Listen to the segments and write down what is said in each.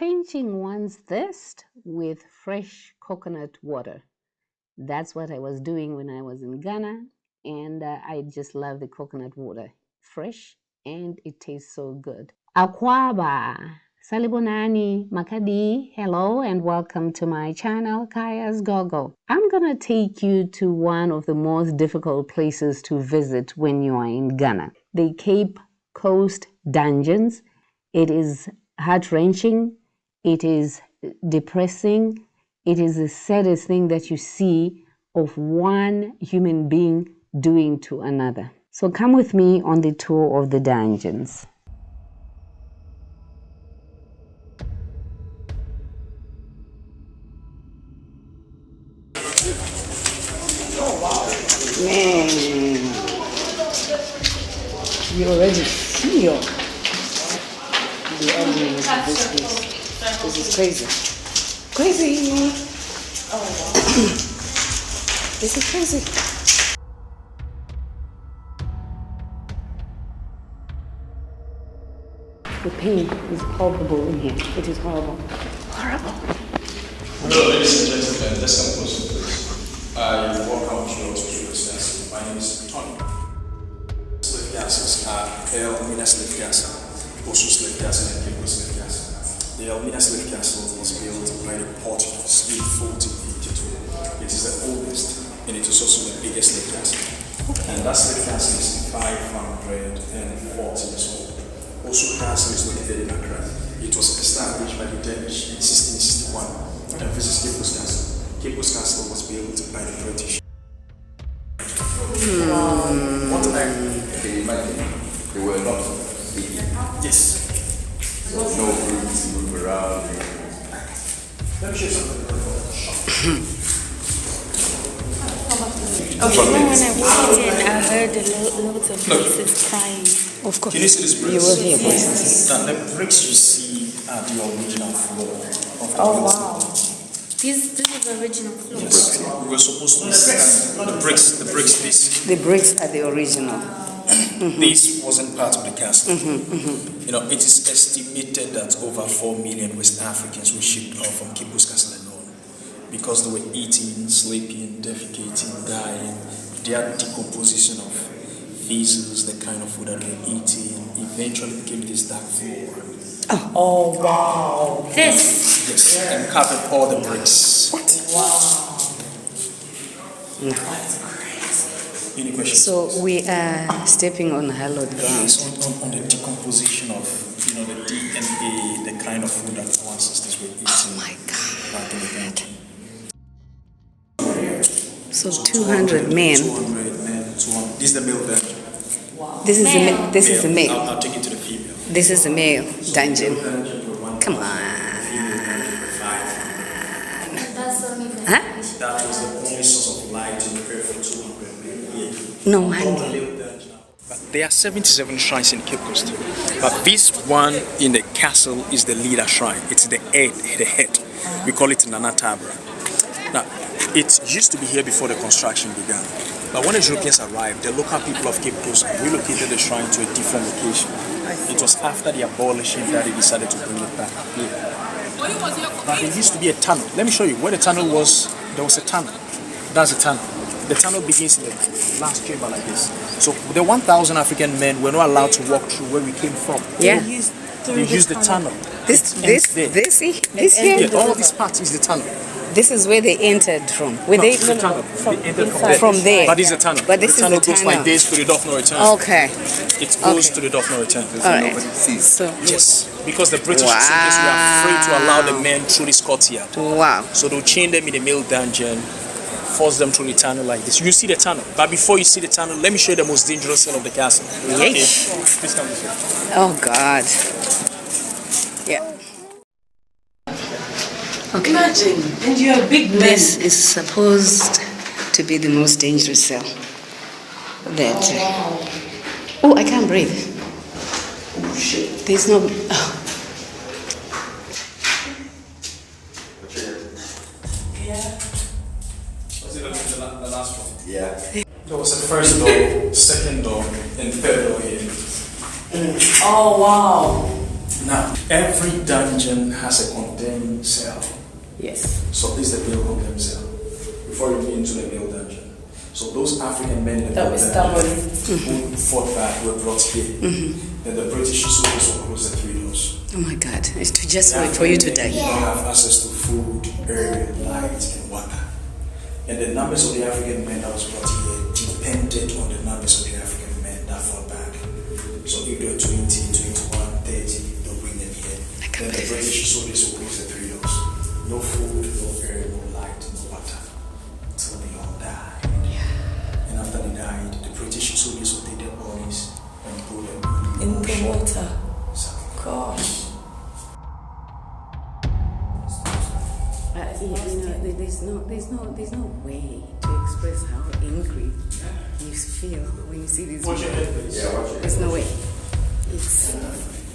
quenching one's thirst with fresh coconut water. That's what I was doing when I was in Ghana, and I just love the coconut water. Fresh, and it tastes so good. Akwaba, Salibonani, Makadi, hello and welcome to my channel, Kayasgogo. I'm gonna take you to one of the most difficult places to visit when you are in Ghana, the Cape Coast Dungeons. It is heart-wrenching, it is depressing, it is the saddest thing that you see of one human being doing to another. So come with me on the tour of the dungeons. Oh wow. Man, you already feel the elements of this place. This is crazy. Crazy! Oh wow. This is crazy. The pain is palpable in here. It is horrible. Horrible. Hello, ladies and gentlemen. Let's come closer, please. Welcome to your studios. My name is Tony. Slave gases are Elmina slave gas, also slave gas and Enquiries slave gas. The Elmina slave castle was built by the Portuguese in 1482. It is the oldest and it is also the biggest slave castle. And that slave castle is 540 years old. Also, castle is located in Accra. It was established by the Danish in 1661. And this is Cape Coast Castle. Cape Coast Castle was built by the British. What time they imagine they were not big. Yes. So no room to move around. Let me show you something. Okay, when I walked in, I heard lots of voices crying. Of course. Can you see these bricks? You will hear voices. Now, the bricks you see are the original floor of the Oh wow. This is the original floor. Yes. We were supposed to stand the bricks, this. The bricks are the original. This wasn't part of the castle. You know, it is estimated that over 4 million West Africans were shipped off from Cape Coast Castle alone because they were eating, sleeping, defecating, dying. Their decomposition of feces, the kind of food that they were eating, eventually became this dark floor. Oh wow. This. Yes, and covered all the bricks. What? Wow. That's crazy. Any questions? So we are stepping on hallowed ground. Yes, on the decomposition of, you know, the DNA, the kind of food that our ancestors were eating. Oh my God. Back in the day. So 200 men. 200 men. 200. This is the male dungeon. Wow. This is the male. I'll take it to the female. This is the male dungeon. Come on. That's only the Huh? That was the only source of light to prepare for 200 men. No man. But there are 77 shrines in Cape Coast. But this one in the castle is the leader shrine. It's the head. We call it Nana Tabra. Now, it used to be here before the construction began. But when the Europeans arrived, the local people of Cape Coast relocated the shrine to a different location. It was after the abolition that they decided to bring it back here. But there used to be a tunnel. Let me show you where the tunnel was. There was a tunnel. That's a tunnel. The tunnel begins in the last chamber like this. So the 1,000 African men were not allowed to walk through where we came from. Yeah. They used the tunnel. This here. Yeah, all this part is the tunnel. This is where they entered from. Where they the tunnel. from there. But this is a tunnel. But this the tunnel is the goes tunnel. like this to the dock no return. Okay. It goes to the dock no return. All right. So Yes, because the British soldiers were afraid to allow the men through this courtyard. wow. So they'll chain them in the male dungeon, force them through the tunnel like this. You see the tunnel, but before you see the tunnel, let me show you the most dangerous cell of the castle. Yeesh. Okay. Please come this way. Oh God. Yeah. Okay. Imagine, and you're a big man. This is supposed to be the most dangerous cell. That. Oh, I can't breathe. Oh shit. There's no. Oh. Yeah. Was it the last one? Yeah. There was a first door, second door, and third door here. Oh wow. Now, Every dungeon has a condemned cell. Yes. So this is the male condemned cell. Before you get into the male dungeon. So those African men in the male dungeon who fought back were brought here. Then the British soldiers will close the 3 doors. Oh my God. It's to just wait for you to die. You don't have access to food, air, light, and water. And the numbers of the African men that was brought here depended on the numbers of the African men that fought back. So if there were 20, 21, 30, they'll bring them here. Then the British soldiers will close the 3 doors. No food, no air, no light, no water. Until they all die. And after they died, the British soldiers will take their bodies and put them In the ocean. water. Exactly. Gosh. There's no way to express how angry you feel when you see these. Watch your head, please. Yeah, watch your head. There's no way. It's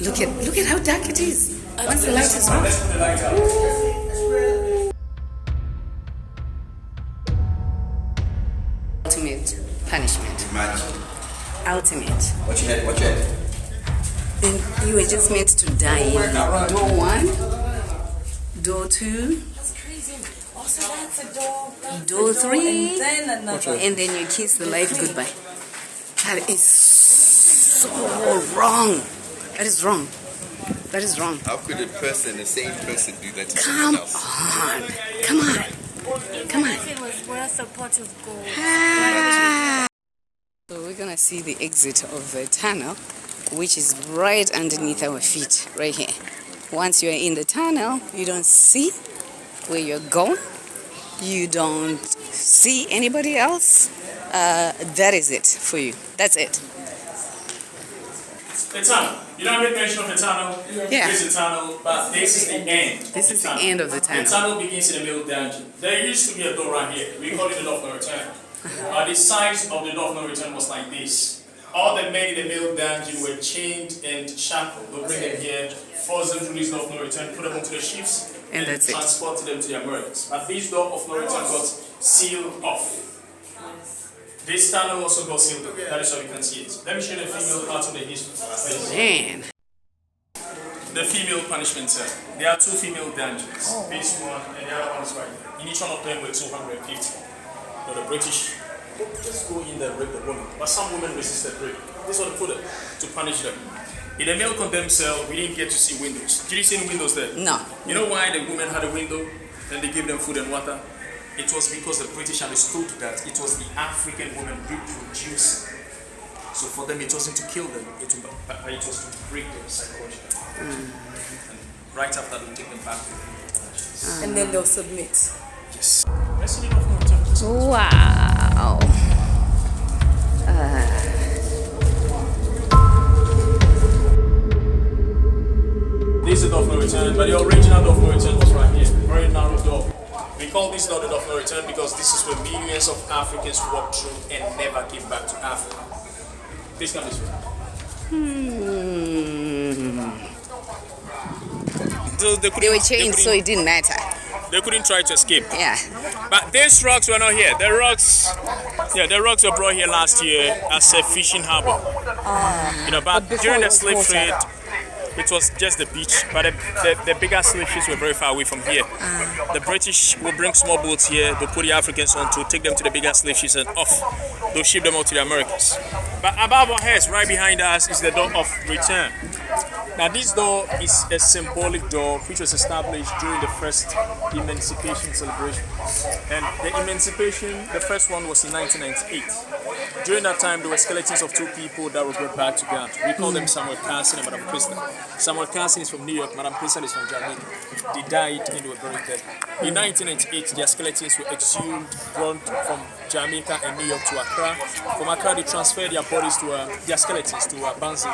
look at how dark it is. Once the light is on. Let's put the light out. Ultimate punishment. Imagine. Ultimate. Watch your head, watch your head. And you were just meant to die in door 1, door 2, That's crazy. Also, that's a door. That's door a door, 3, and then another. and then you kiss the life goodbye. That is so wrong. That is wrong. That is wrong. How could a person, a sane person, do that to Come someone else? on. Come on. Come on. If it was worth a pot of gold. So we're gonna see the exit of the tunnel, which is right underneath our feet, right here. Once you're in the tunnel, you don't see where you're going. You don't see anybody else. That is it for you. That's it. The tunnel. You don't make mention of the tunnel. Yeah. This is the tunnel, but this is the end. This is the tunnel. end of the The tunnel. tunnel begins in the middle dungeon. There used to be a door right here. We call it the door of no return. The size of the door of no return was like this. All the men in the middle dungeon were chained and shackled. They'll bring them here, force them to this door of no return, put them onto the ships, And that's it. transport them to the Americas. But this door of no return got sealed off. This tunnel also got sealed off. That is how you can see it. Let me show you the female part of the history. Man. The female punishment cell. There are 2 female dungeons. This one and the other one is right there. In each one of them were 250. Now the British just go in there and rape the woman. But some women resisted rape. This was put to punish them. In the male condemned cell, we didn't get to see windows. Did you see any windows there? No. You know why the women had a window and they gave them food and water? It was because the British understood that it was the African women reproducing. So for them, it wasn't to kill them, it was to break them psychologically. And right after, they take them back to the And then they'll submit. Yes. Let's see the door of no return. Wow. This is the door of no return, but the original door of no return was right here. Very narrow door. We call this door the door of no return because this is where millions of Africans walked through and never came back to Africa. Please come this way. So They were chained, so it didn't matter. they couldn't try to escape. Yeah. But these rocks were not here. The rocks were brought here last year as a fishing harbor. But during the slave trade, it was just the beach. But the bigger slave ships were very far away from here. The British will bring small boats here to put the Africans on to take them to the bigger slave ships and off. They'll ship them out to the Americas. But above our heads, right behind us, is the door of return. Now this door is a symbolic door which was established during the first emancipation celebration. And the emancipation, the first one was in 1998. During that time, there were skeletons of 2 people that were brought back to Ghana. We call them Samuel Carson and Madam Crystal. Samuel Carson is from New York, Madam Crystal is from Jamaica. They died and they were buried there. In 1998, their skeletons were exhumed, brought from Jamaica and New York to Accra. From Accra, they transferred their bodies to their skeletons to Banzi.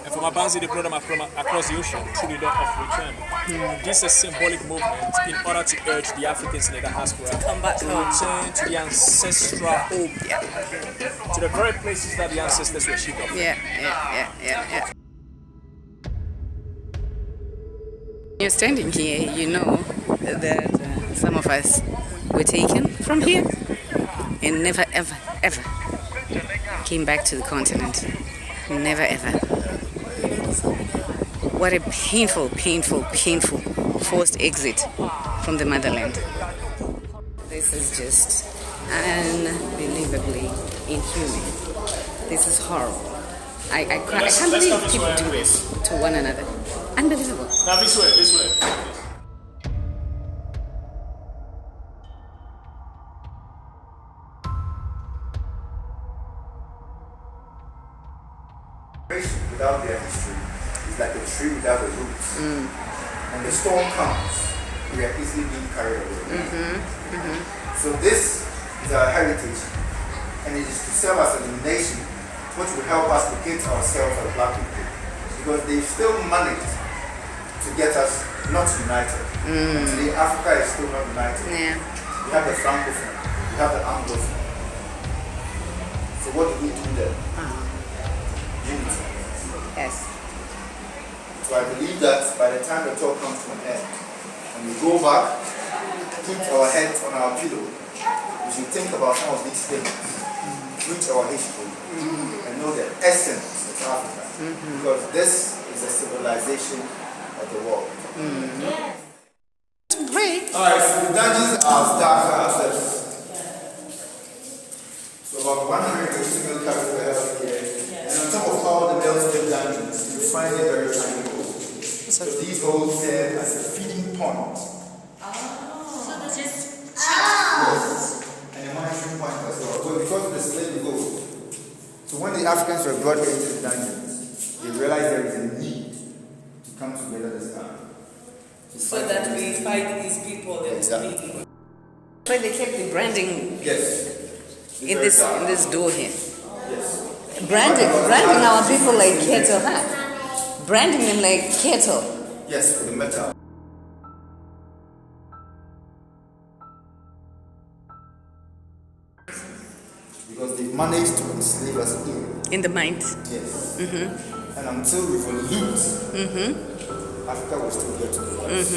And from Abanzi, they brought them across the ocean through the door of return. This is a symbolic movement in order to urge the Africans in the diaspora to return to the ancestral home, to the very places that the ancestors were shipped off. Yeah. You're standing here, you know that some of us were taken from here and never, ever, ever came back to the continent. Never, ever. What a painful, painful, painful forced exit from the motherland. This is just unbelievably inhuman. This is horrible. I can't believe people do this to one another. Unbelievable. Now this way. Without their history is like a tree without the roots. When the storm comes, we are easily being carried away. So this is our heritage, and it is to serve as a nation, which will help us locate ourselves as black people, because they still managed to get us not united. Today, Africa is still not united. Yeah. We have the francophone, we have the anglophone. So what do we do there? Unity. Yes. So I believe that by the time the talk comes to an end, and we go back, put our heads on our pillow, we should think about some of these things, read our history, and know the essence of Africa. Because this is a civilization of the world. Great. Alright, so the dungeons are as dark as this. So about 180 mil capital held here. And on top of all the male-slave dungeons, you find a very tiny hole. So these holes serve as a feeding point. Yes. And a monitoring point as well. But because of the slave gold. So when the Africans were brought into the dungeons, they realized there is a need to come together this time. So that we fight these people in this meeting. Where they kept the branding Yes. in this door here. Yes. Branding our people like cattle, huh? Branding them like cattle. Yes, with the metal. Because they managed to enslave us here. In the mind. Yes. And until we volute, Africa will still get to the west.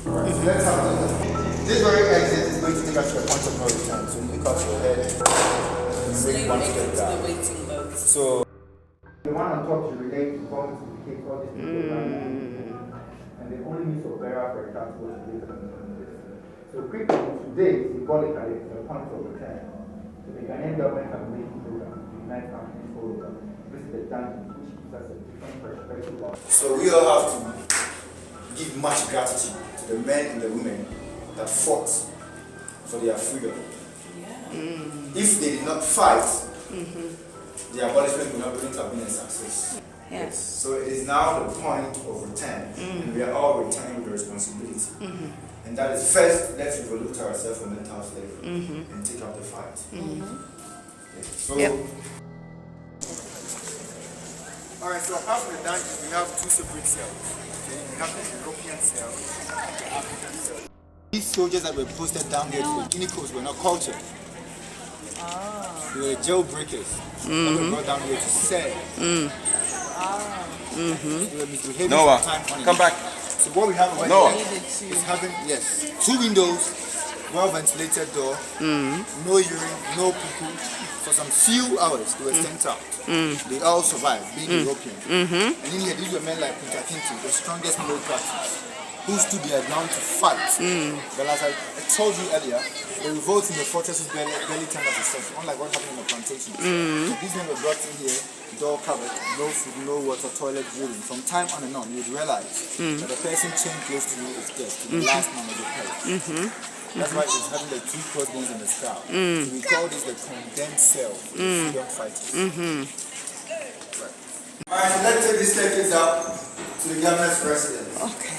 So let's have a look. This very exit is going to take us to a point of no return. So you cut your head and bring one step down. So the one on top should relate to going to indicate all these people and the only means of burial, for example, is later on this. So quickly, today, symbolically, is a point of return. So the Ghanaian government have made a program to unite Africans all over. Visit the dungeons, which gives us a different perspective. So we all have to give much gratitude to the men and the women that fought for their freedom. If they did not fight, the abolishment wouldn't have been a success. Yes. So it is now the point of return, and we are all returning with the responsibility. And that is first, let's revolute ourselves from mental slavery and take up the fight. So, alright, so apart from the dungeons, we have two separate cells. Okay? We have the European cell and the African cell. These soldiers that were posted down there to the Guinea coast were not cultured. They were jailbreakers that were brought down here to serve. They were misbehaving Noah, from time on. come back. So what we have over Noah. here is having, two windows, well-ventilated door, no urine, no poo-poo. For some few hours, they were sent out. They all survived, being European. And in here, these were men like Peter Kinti, the strongest militaries, who stood their ground to fight. But as I told you earlier, the revolt in the fortresses barely turned out itself, unlike what happened in the plantations. So these men were brought in here, door covered, no food, no water, toilet, urine. From time on and on, you would realize that the person chained close to you is dead, to the last man of the perish. That's why it's having the two crossbones in the skull. So we call this the condemned cell for the freedom fighters. Alright, so let's take this staircase up to the governor's residence. Okay.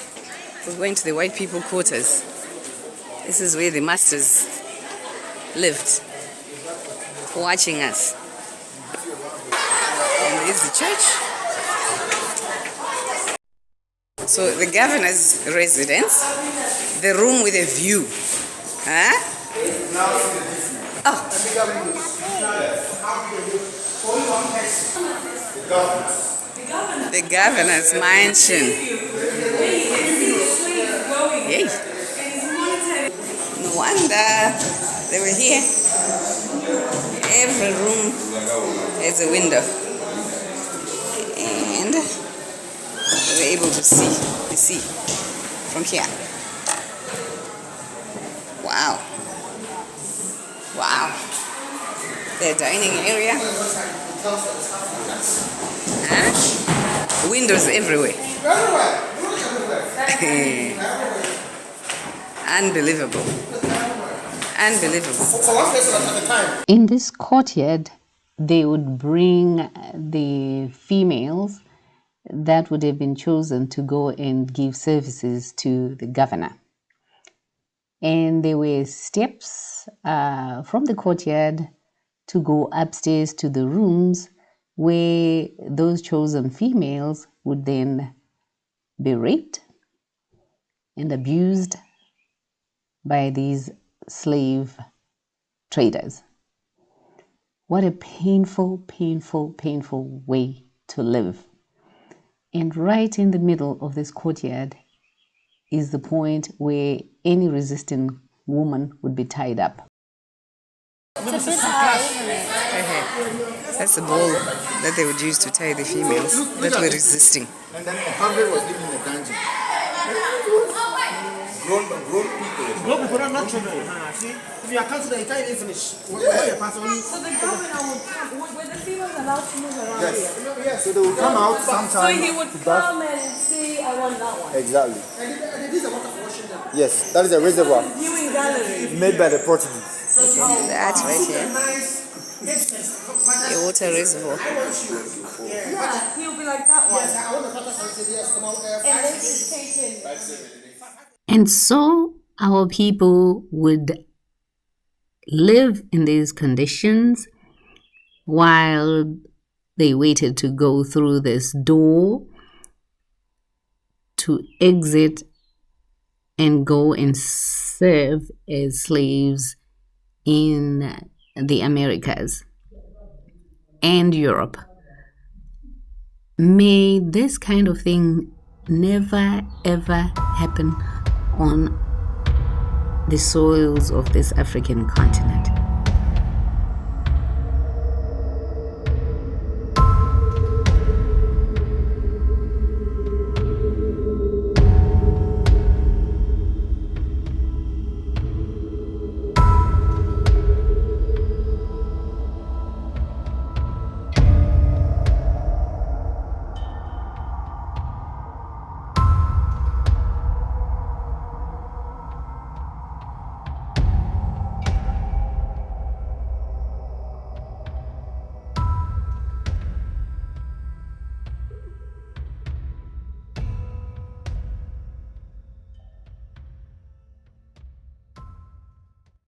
We're going to the white people quarters. This is where the masters lived, watching us. And there's the church. So the governor's residence, the room with a view. Huh? Oh. The governor's mansion. Yay. No wonder they were here. Every room has a window. And able to see the sea from here. Wow. Wow. The dining area. Huh? Windows everywhere. Unbelievable. Unbelievable. In this courtyard, they would bring the females that would have been chosen to go and give services to the governor. And there were steps from the courtyard to go upstairs to the rooms where those chosen females would then be raped and abused by these slave traders. What a painful, painful, painful way to live. And right in the middle of this courtyard is the point where any resisting woman would be tied up. It's a bit high, isn't it? That's the ball that they would use to tie the females that were resisting. And then 100 was living in the dungeon. Grown people. Grown people are not children. See, if you are counting the entire finish, So the governor would come, were the females allowed to move around here? Yes, so they will come out So sometime. he would come and say, I want that one. Exactly. And this is a water for washing them. Yes, that is a reservoir Viewing gallery. made by the Portuguese. That's right here. A water reservoir. Yeah, he'll be like that one. I want the water for yes, come out And then he's taken. And so our people would live in these conditions while they waited to go through this door to exit and go and serve as slaves in the Americas and Europe. May this kind of thing never ever happen on the soils of this African continent.